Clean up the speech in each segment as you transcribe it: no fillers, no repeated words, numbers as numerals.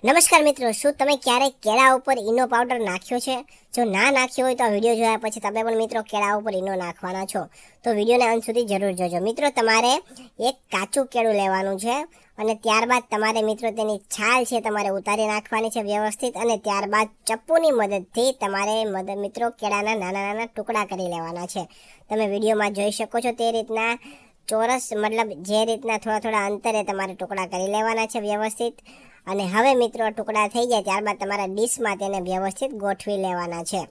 નમસ્કાર મિત્રો, શું તમે ક્યારેય કેળા ઉપર ઈનો પાવડર નાખ્યો છે? જો ના નાખ્યો હોય તો આ વિડીયો જોયા પછી તમે પણ મિત્રો કેળા ઉપર ઈનો નાખવાના છો, તો વિડીયોને અંત સુધી જરૂર જોજો. મિત્રો, તમારે એક કાચું કેળું લેવાનું છે અને ત્યારબાદ તમારે મિત્રો તેની છાલ છે તમારે ઉતારી નાખવાની છે વ્યવસ્થિત, અને ત્યારબાદ ચપ્પુની મદદથી તમારે મિત્રો કેળાના નાના નાના ટુકડા કરી લેવાના છે. તમે વિડીયોમાં જોઈ શકો છો તે રીતના ચોરસ મતલબ જે રીતના થોડા થોડા અંતરે તમારે ટુકડા કરી લેવાના છે વ્યવસ્થિત. અને હવે મિત્રો ટુકડા થઈ જાય ત્યારબાદ તમારા ડીશમાં તેને વ્યવસ્થિત ગોઠવી લેવાના છે.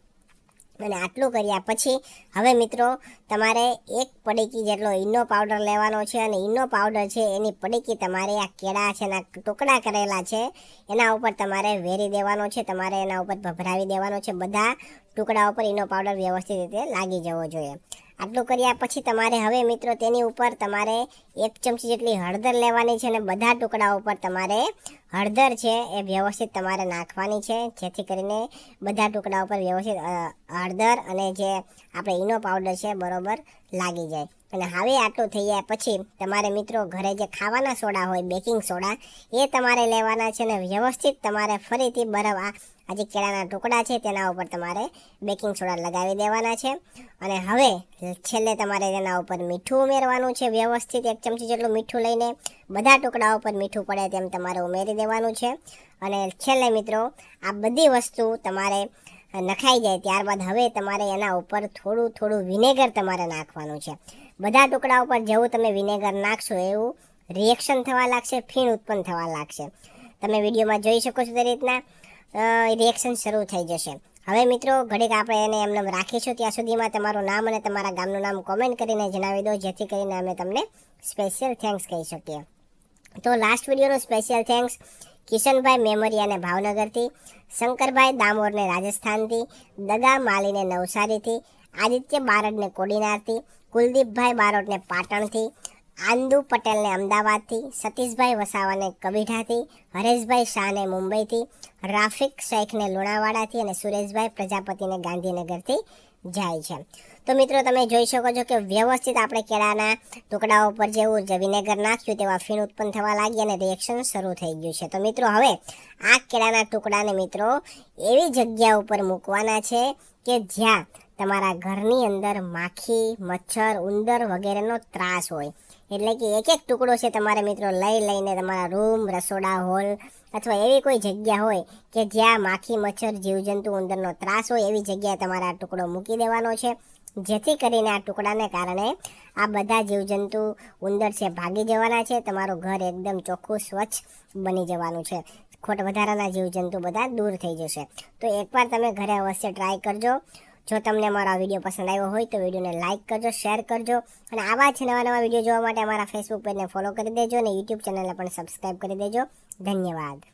અને આટલું કર્યા પછી હવે મિત્રો તમારે એક પડીકી જેટલો ઈનો પાવડર લેવાનો છે, અને ઈનો પાવડર છે એની પડીકી તમારે આ કેળા છે એના ટુકડા કરેલા છે એના ઉપર તમારે વેરી દેવાનો છે, તમારે એના ઉપર ભભરાવી દેવાનો છે. બધા ટુકડા ઉપર ઈનો પાવડર વ્યવસ્થિત રીતે લાગી જવો જોઈએ. આટલું કર્યા પછી તમારે હવે મિત્રો તેની ઉપર તમારે 1 ચમચી જેટલી હળદર લેવાની છે, અને બધા ટુકડા ઉપર તમારે હળદર છે એ વ્યવસ્થિત તમારે નાખવાની છે, જેથી કરીને બધા ટુકડા ઉપર વ્યવસ્થિત હળદર અને જે આપણે ઈનો પાવડર છે બરોબર લાગી જાય. અને હવે આટલું થઈ જાય પછી તમારે મિત્રો ઘરે જે ખાવાના સોડા હોય, બેકિંગ સોડા, એ તમારે લેવાના છે, અને વ્યવસ્થિત તમારે ફરીથી બરફ આ જે કેળાના ટુકડા છે તેના ઉપર તમારે બેકિંગ સોડા લગાવી દેવાના છે. અને હવે છેલ્લે તમારે તેના ઉપર મીઠું ઉમેરવાનું છે વ્યવસ્થિત. 1 ચમચી જેટલું મીઠું લઈને બધા ટુકડા ઉપર મીઠું પડે તેમ તમારે ઉમેરી દેવાનું છે. અને છેલ્લે મિત્રો આ બધી વસ્તુ તમારે નખાઈ જાય ત્યારબાદ હવે તમારે એના ઉપર થોડું થોડું વિનેગર તમારે નાખવાનું છે. બધા ટુકડા ઉપર જેવું તમે વિનેગર નાખશો એવું રિએક્શન થવા લાગશે, ફીણ ઉત્પન્ન થવા લાગશે. તમે વિડીયોમાં જોઈ શકો છો તે રીતના રિએક્શન શરૂ થઈ જશે. હવે મિત્રો ઘડીક આપણે એને એમને રાખીશું, ત્યાં સુધીમાં તમારું નામ અને તમારા ગામનું નામ કોમેન્ટ કરીને જણાવી દો, જેથી કરીને અમે તમને સ્પેશિયલ થેન્ક્સ કહી શકીએ. તો લાસ્ટ વિડીયોનો સ્પેશિયલ થેન્ક્સ કિશનભાઈ મેમોરિયાને ભાવનગરથી, શંકરભાઈ દામોરને રાજસ્થાનથી, દગા માલીને નવસારીથી, આદિત્ય બારડને કોડીનારથી, કુલદીપભાઈ બારોટને પાટણથી, આંદુ પટેલને અમદાવાદથી, સતીશભાઈ વસાવાને કબીઠાથી, હરેશભાઈ શાહને મુંબઈથી, રાફિક શેખને લુણાવાડાથી, અને સુરેશભાઈ પ્રજાપતિને ગાંધીનગરથી જાય છે. તો મિત્રો તમે જોઈ શકો છો કે વ્યવસ્થિત આપણે કેળાના ટુકડાઓ પર જેવું વિનેગર નાખ્યું તેવા ફીણ ઉત્પન્ન થવા લાગી અને રિએક્શન શરૂ થઈ ગયું છે. તો મિત્રો હવે આ કેળાના ટુકડાને મિત્રો એવી જગ્યા ઉપર મૂકવાના છે કે જ્યાં તમારા ઘરની અંદર માખી, મચ્છર, ઉંદર વગેરેનો ત્રાસ હોય. એટલે કે એક એક ટુકડો છે તમારે મિત્રો લઈને તમારા રૂમ, રસોડા, હોલ અથવા એવી કોઈ જગ્યા હોય કે જ્યાં માખી, મચ્છર, જીવજંતુ, ઉંદરનો ત્રાસ હોય એવી જગ્યાએ તમારે આ ટુકડો મૂકી દેવાનો છે, જેથી કરીને આ ટુકડાને કારણે આ બધા જીવજંતુ, ઉંદર છે ભાગી જવાના છે. તમારું ઘર એકદમ ચોખ્ખું, સ્વચ્છ બની જવાનું છે. વધારાના જીવજંતુ બધા દૂર થઈ જશે. તો એકવાર તમે ઘરે અવશ્ય ટ્રાય કરજો. જો તમને અમારો આ વિડીયો પસંદ આવ્યો હોય તો વિડીયોને લાઇક કરજો, શેર કરજો, અને આવા જ નવા વિડીયો જોવા માટે અમારા ફેસબુક પેજને ફોલો કરી દેજો, અને યુટ્યુબ ચેનલને પણ સબસ્ક્રાઈબ કરી દેજો. ધન્યવાદ.